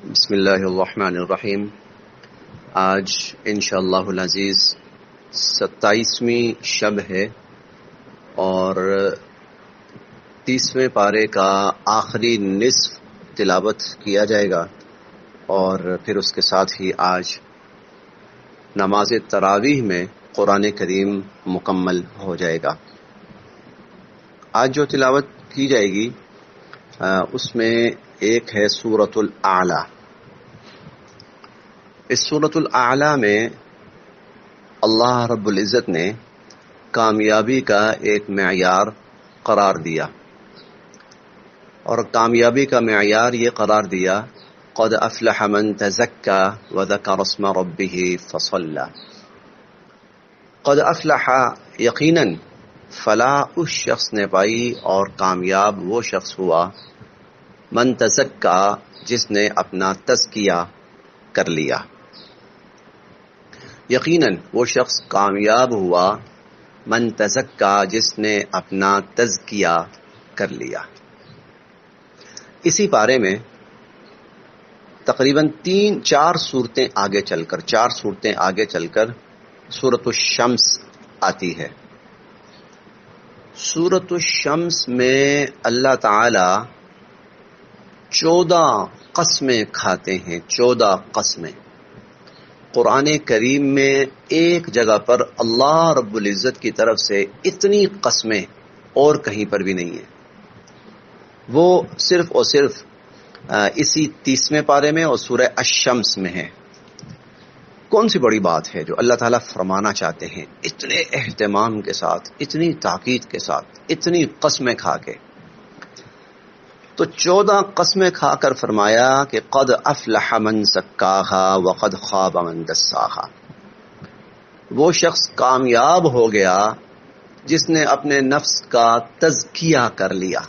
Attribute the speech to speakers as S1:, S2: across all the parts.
S1: بسم اللہ الرحمن الرحیم۔ آج انشاءاللہ العزیز 27ویں شب ہے اور 30ویں پارے کا آخری نصف تلاوت کیا جائے گا، اور پھر اس کے ساتھ ہی آج نماز تراویح میں قرآن کریم مکمل ہو جائے گا۔ آج جو تلاوت کی جائے گی اس میں ایک ہے سورۃ الاعلیٰ۔ اس سورۃ الاعلیٰ میں اللہ رب العزت نے کامیابی کا ایک معیار قرار دیا، اور کامیابی کا معیار یہ قرار دیا قد افلح من تزکا وذکر اسم ربہ فصلی۔ قد افلح، یقیناً فلاح اس شخص نے پائی اور کامیاب وہ شخص ہوا من تزکا، جس نے اپنا تزکیہ کر لیا۔ یقیناً وہ شخص کامیاب ہوا من تزکا، جس نے اپنا تزکیہ کر لیا۔ اسی پارے میں تقریباً چار صورتیں آگے چل کر سورۃ الشمس آتی ہے۔ سورۃ الشمس میں اللہ تعالی 14 قسمیں کھاتے ہیں، 14 قسمیں۔ قرآن کریم میں ایک جگہ پر اللہ رب العزت کی طرف سے اتنی قسمیں اور کہیں پر بھی نہیں ہیں۔ وہ صرف اور صرف اسی 30ویں پارے میں اور سورہ الشمس میں ہے۔ کون سی بڑی بات ہے جو اللہ تعالیٰ فرمانا چاہتے ہیں اتنے اہتمام کے ساتھ، اتنی تاکید کے ساتھ، اتنی قسمیں کھا کے؟ تو 14 قسمیں کھا کر فرمایا کہ قد افلح من زکاہا وقد خاب من دساہا۔ وہ شخص کامیاب ہو گیا جس نے اپنے نفس کا تزکیہ کر لیا،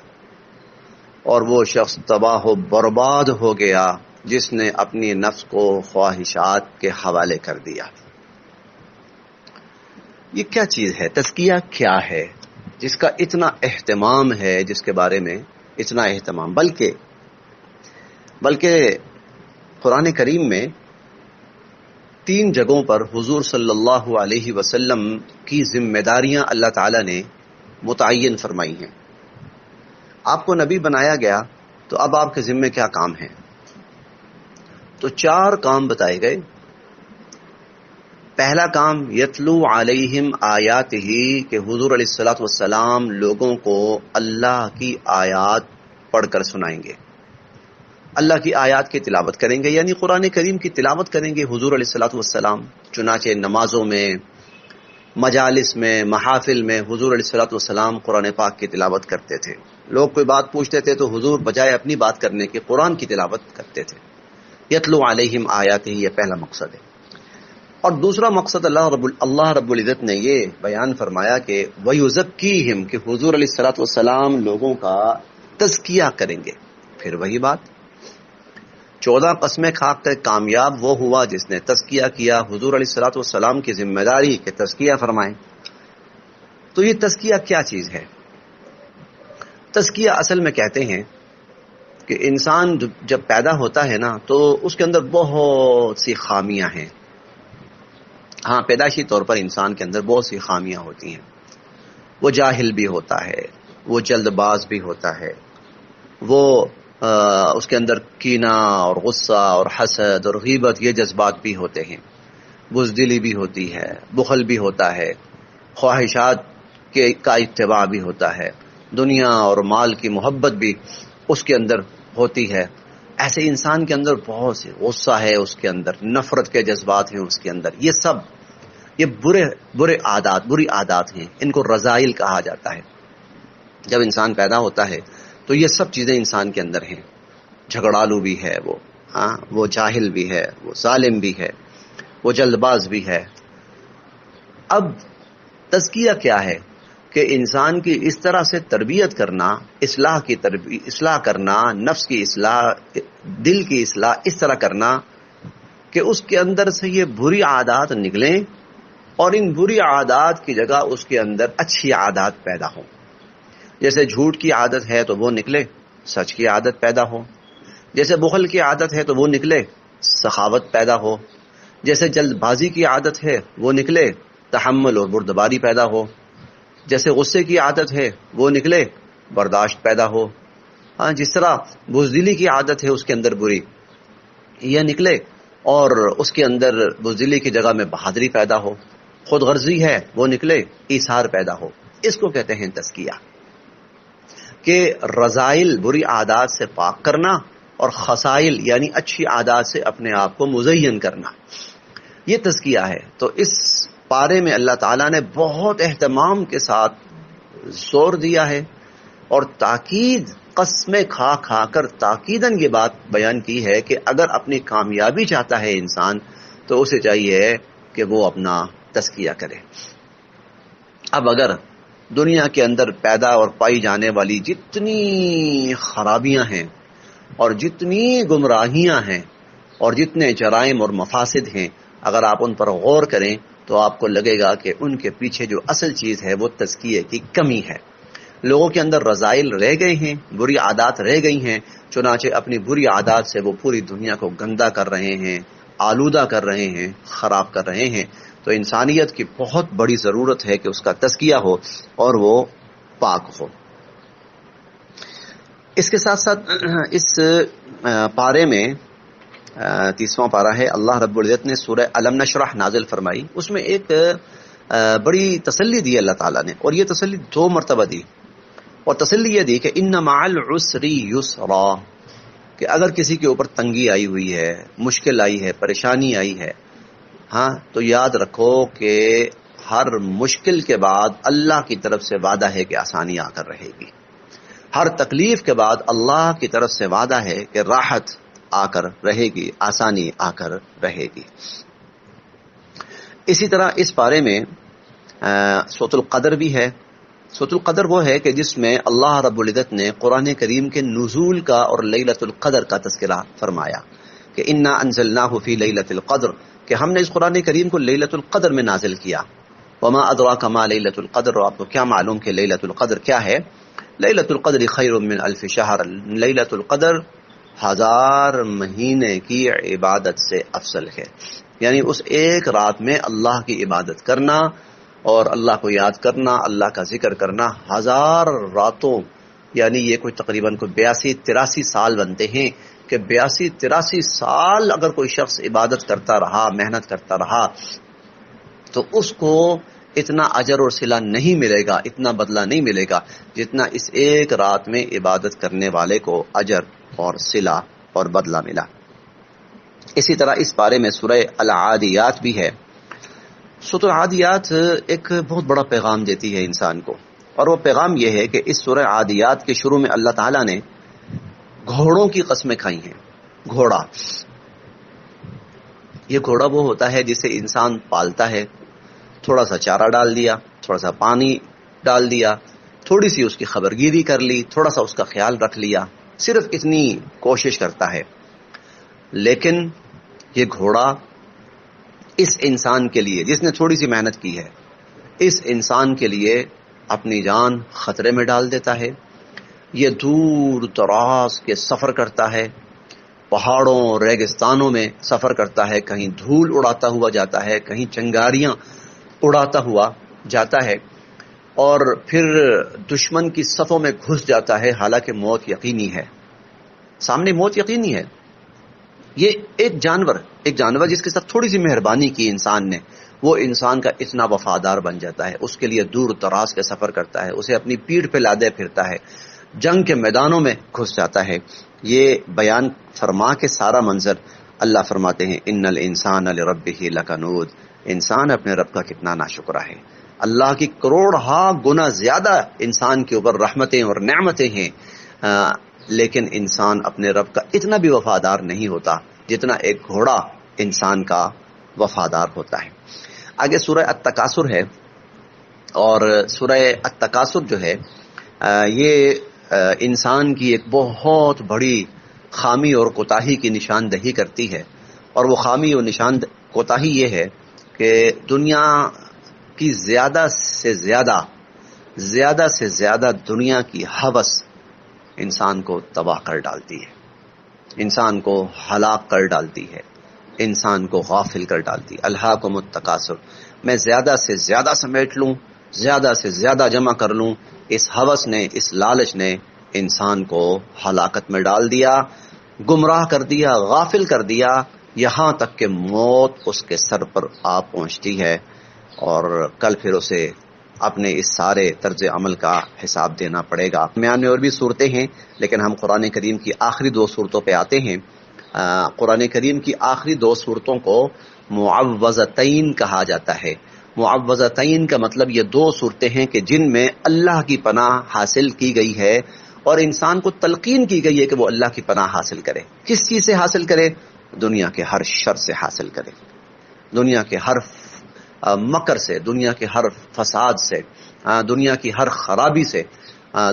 S1: اور وہ شخص تباہ و برباد ہو گیا جس نے اپنی نفس کو خواہشات کے حوالے کر دیا۔ یہ کیا چیز ہے؟ تزکیہ کیا ہے جس کا اتنا اہتمام ہے، جس کے بارے میں اتنا اہتمام؟ بلکہ قرآن کریم میں 3 جگہوں پر حضور صلی اللہ علیہ وسلم کی ذمہ داریاں اللہ تعالی نے متعین فرمائی ہیں۔ آپ کو نبی بنایا گیا تو اب آپ کے ذمہ کیا کام ہیں؟ تو 4 کام بتائے گئے۔ پہلا کام یتلو علیہم آیاتہ، کہ حضور علیہ الصلوۃ والسلام لوگوں کو اللہ کی آیات پڑھ کر سنائیں گے، اللہ کی آیات کی تلاوت کریں گے، یعنی قرآن کریم کی تلاوت کریں گے حضور علیہ الصلوۃ والسلام۔ چنانچہ نمازوں میں، مجالس میں، محافل میں حضور علیہ الصلوۃ والسلام قرآن پاک کی تلاوت کرتے تھے۔ لوگ کوئی بات پوچھتے تھے تو حضور بجائے اپنی بات کرنے کے قرآن کی تلاوت کرتے تھے۔ یتلو علیہم آیاتہ، یہ پہلا مقصد ہے۔ اور دوسرا مقصد اللہ رب العزت نے یہ بیان فرمایا کہ وَيُزَكِّيهِمْ، کہ حضور علیہ الصلوۃ والسلام لوگوں کا تزکیہ کریں گے۔ پھر وہی بات، 14 قسمیں کھا کر کامیاب وہ ہوا جس نے تزکیہ کیا۔ حضور علیہ الصلوۃ والسلام کی ذمہ داری کہ تزکیہ فرمائیں۔ تو یہ تزکیہ کیا چیز ہے؟ تزکیہ اصل میں کہتے ہیں کہ انسان جب پیدا ہوتا ہے نا تو اس کے اندر بہت سی خامیاں ہیں۔ ہاں، پیدائشی طور پر انسان کے اندر بہت سی خامیاں ہوتی ہیں۔ وہ جاہل بھی ہوتا ہے، وہ جلد باز بھی ہوتا ہے، وہ اس کے اندر کینہ اور غصہ اور حسد اور غیبت، یہ جذبات بھی ہوتے ہیں، بزدلی بھی ہوتی ہے، بخل بھی ہوتا ہے، خواہشات کا اتباع بھی ہوتا ہے، دنیا اور مال کی محبت بھی اس کے اندر ہوتی ہے۔ ایسے انسان کے اندر بہت سے غصہ ہے، اس کے اندر نفرت کے جذبات ہیں اس کے اندر۔ یہ بری عادات ہیں، ان کو رذائل کہا جاتا ہے۔ جب انسان پیدا ہوتا ہے تو یہ سب چیزیں انسان کے اندر ہیں۔ جھگڑالو بھی ہے وہ جاہل بھی ہے، وہ ظالم بھی ہے، وہ جلد باز بھی ہے۔ اب تزکیہ کیا ہے؟ کہ انسان کی اس طرح سے تربیت کرنا، اصلاح کرنا، نفس کی اصلاح، دل کی اصلاح اس طرح کرنا کہ اس کے اندر سے یہ بری عادات نکلیں، اور ان بری عادات کی جگہ اس کے اندر اچھی عادات پیدا ہوں۔ جیسے جھوٹ کی عادت ہے تو وہ نکلے، سچ کی عادت پیدا ہو، جیسے بخل کی عادت ہے تو وہ نکلے سخاوت پیدا ہو، جیسے جلد بازی کی عادت ہے وہ نکلے تحمل اور بردباری پیدا ہو، جیسے غصے کی عادت ہے وہ نکلے برداشت پیدا ہو، ہاں جس طرح بزدلی کی عادت ہے اس کے اندر بری یہ نکلے اور اس کے اندر بزدلی کی جگہ میں بہادری پیدا ہو، خود غرضی ہے وہ نکلے ایثار پیدا ہو۔ اس کو کہتے ہیں تزکیہ، کہ رذائل بری عادات سے پاک کرنا اور خصائل یعنی اچھی عادات سے اپنے آپ کو مزین کرنا، یہ تزکیہ ہے۔ تو اس پارے میں اللہ تعالیٰ نے بہت اہتمام کے ساتھ زور دیا ہے اور تاکید قسمیں کھا کھا کر تاکیداً یہ بات بیان کی ہے کہ اگر اپنی کامیابی چاہتا ہے انسان تو اسے چاہیے کہ وہ اپنا تزکیہ کرے۔ اب اگر دنیا کے اندر پیدا اور پائی جانے والی جتنی خرابیاں ہیں اور جتنی گمراہیاں ہیں اور جتنے جرائم اور مفاسد ہیں، اگر آپ ان پر غور کریں تو آپ کو لگے گا کہ ان کے پیچھے جو اصل چیز ہے وہ تزکیے کی کمی ہے۔ لوگوں کے اندر رذائل رہ گئے ہیں، بری عادات رہ گئی ہیں، چنانچہ اپنی بری عادات سے وہ پوری دنیا کو گندا کر رہے ہیں، آلودہ کر رہے ہیں، خراب کر رہے ہیں۔ تو انسانیت کی بہت بڑی ضرورت ہے کہ اس کا تزکیہ ہو اور وہ پاک ہو۔ اس کے ساتھ ساتھ اس پارے میں 30واں پارہ ہے، اللہ رب العزت نے سورہ الم نشرح نازل فرمائی، اس میں ایک بڑی تسلی دی اللہ تعالیٰ نے، اور یہ تسلی 2 مرتبہ دی، اور تسلی یہ دی کہ ان مع العسر یسرا، کہ اگر کسی کے اوپر تنگی آئی ہوئی ہے، مشکل آئی ہے، پریشانی آئی ہے، ہاں تو یاد رکھو کہ ہر مشکل کے بعد اللہ کی طرف سے وعدہ ہے کہ آسانی آ کر رہے گی، ہر تکلیف کے بعد اللہ کی طرف سے وعدہ ہے کہ راحت آ کر رہے گی، آسانی آ کر رہے گی۔ اسی طرح اس بارے میں سورۃ القدر بھی ہے۔ سورۃ القدر وہ ہے کہ جس میں اللہ رب العزت نے قرآن کریم کے نزول کا اور لیلۃ القدر کا تذکرہ فرمایا کہ انا انزلناہ فی لیلۃ القدر، کہ ہم نے اس قرآن کریم کو لیلۃ القدر میں نازل کیا۔ وما ادراک ما لیلۃ القدر، اور آپ کو کیا معلوم کہ لیلۃ القدر کیا ہے؟ لیلۃ القدر خیر من الف شہر، لیلۃ القدر 1000 مہینے کی عبادت سے افضل ہے۔ یعنی اس ایک رات میں اللہ کی عبادت کرنا اور اللہ کو یاد کرنا، اللہ کا ذکر کرنا 1000 راتوں، یعنی یہ کوئی تقریباً 82-83 سال بنتے ہیں کہ 82-83 سال اگر کوئی شخص عبادت کرتا رہا، محنت کرتا رہا، تو اس کو اتنا اجر اور صلہ نہیں ملے گا، اتنا بدلہ نہیں ملے گا جتنا اس ایک رات میں عبادت کرنے والے کو اجر اور صلہ اور بدلہ ملا۔ اسی طرح اس بارے میں سورہ العادیات بھی ہے۔ سورۃ العادیات ایک بہت بڑا پیغام دیتی ہے انسان کو، اور وہ پیغام یہ ہے کہ اس سورہ عادیات کے شروع میں اللہ تعالیٰ نے گھوڑوں کی قسمیں کھائی ہیں۔ گھوڑا، یہ گھوڑا وہ ہوتا ہے جسے انسان پالتا ہے، تھوڑا سا چارہ ڈال دیا، تھوڑا سا پانی ڈال دیا، تھوڑی سی اس کی خبرگیری کر لی، تھوڑا سا اس کا خیال رکھ لیا، صرف اتنی کوشش کرتا ہے۔ لیکن یہ گھوڑا اس انسان کے لیے جس نے تھوڑی سی محنت کی ہے، اس انسان کے لیے اپنی جان خطرے میں ڈال دیتا ہے۔ یہ دور دراز کے سفر کرتا ہے، پہاڑوں ریگستانوں میں سفر کرتا ہے، کہیں دھول اڑاتا ہوا جاتا ہے، کہیں چنگاریاں اڑاتا ہوا جاتا ہے، اور پھر دشمن کی صفوں میں گھس جاتا ہے، حالانکہ موت یقینی ہے، سامنے موت یقینی ہے۔ یہ ایک جانور جس کے ساتھ تھوڑی سی مہربانی کی انسان نے، وہ انسان کا اتنا وفادار بن جاتا ہے، اس کے لیے دور دراز کے سفر کرتا ہے، اسے اپنی پیٹھ پہ لادے پھرتا ہے، جنگ کے میدانوں میں گھس جاتا ہے۔ یہ بیان فرما کے سارا منظر اللہ فرماتے ہیں ان الانسان لربہ لکنود، انسان اپنے رب کا کتنا ناشکرا ہے۔ اللہ کی کروڑہا گنا زیادہ انسان کے اوپر رحمتیں اور نعمتیں ہیں، لیکن انسان اپنے رب کا اتنا بھی وفادار نہیں ہوتا جتنا ایک گھوڑا انسان کا وفادار ہوتا ہے۔ آگے سورہ التکاثر ہے، اور سورہ التکاثر جو ہے یہ انسان کی ایک بہت بڑی خامی اور کوتاہی کی نشاندہی کرتی ہے، اور وہ خامی اور کوتاہی یہ ہے کہ دنیا کی زیادہ سے زیادہ دنیا کی ہوس انسان کو تباہ کر ڈالتی ہے۔ انسان کو ہلاک کر ڈالتی ہے، انسان کو غافل کر ڈالتی ہے۔ الہاکم التکاثر، میں زیادہ سے زیادہ سمیٹ لوں، زیادہ سے زیادہ جمع کر لوں، اس ہوس نے، اس لالچ نے انسان کو ہلاکت میں ڈال دیا، گمراہ کر دیا، غافل کر دیا، یہاں تک کہ موت اس کے سر پر آ پہنچتی ہے، اور کل پھر اسے اپنے اس سارے طرز عمل کا حساب دینا پڑے گا۔ درمیان میں اور بھی صورتیں ہیں، لیکن ہم قرآن کریم کی آخری 2 صورتوں پہ آتے ہیں۔ قرآن کریم کی آخری 2 صورتوں کو معوذتین کہا جاتا ہے۔ معوذتین کا مطلب یہ 2 صورتیں ہیں کہ جن میں اللہ کی پناہ حاصل کی گئی ہے، اور انسان کو تلقین کی گئی ہے کہ وہ اللہ کی پناہ حاصل کرے۔ کس چیز سے حاصل کرے؟ دنیا کے ہر شر سے حاصل کرے، دنیا کے ہر مکر سے، دنیا کے ہر فساد سے، دنیا کی ہر خرابی سے،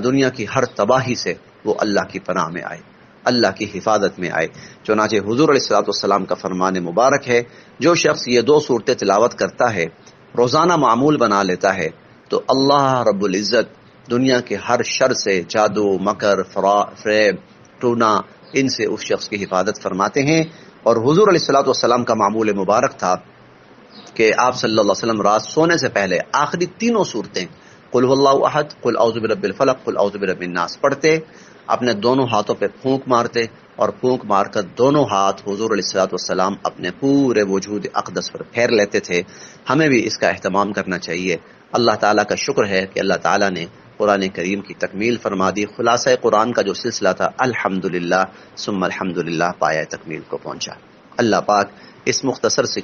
S1: دنیا کی ہر تباہی سے وہ اللہ کی پناہ میں آئے، اللہ کی حفاظت میں آئے۔ چنانچہ حضور علیہ الصلوۃ والسلام کا فرمان مبارک ہے، جو شخص یہ 2 صورتیں تلاوت کرتا ہے، روزانہ معمول بنا لیتا ہے، تو اللہ رب العزت دنیا کے ہر شر سے، جادو، مکر، فریب، ٹونا، ان سے اس شخص کی حفاظت فرماتے ہیں۔ اور حضور علیہ الصلوۃ والسلام کا معمول مبارک تھا کہ آپ صلی اللہ علیہ وسلم رات سونے سے پہلے آخری 3 صورتیں، قل هو اللہ احد، قل اعوذ برب الفلق، قل اعوذ برب الناس پڑھتے، اپنے دونوں ہاتھوں پہ پھونک مارتے، اور پھونک مار کر دونوں ہاتھ حضور علیہ الصلوۃ والسلام اپنے پورے وجود اقدس پر پھیر لیتے تھے۔ ہمیں بھی اس کا اہتمام کرنا چاہیے۔ اللہ تعالیٰ کا شکر ہے کہ اللہ تعالیٰ نے قرآن کریم کی تکمیل فرما دی۔ خلاصہ قرآن کا جو سلسلہ تھا الحمدللہ ثم الحمدللہ پایہ تکمیل کو پہنچا۔ اللہ پاک اس مختصر سی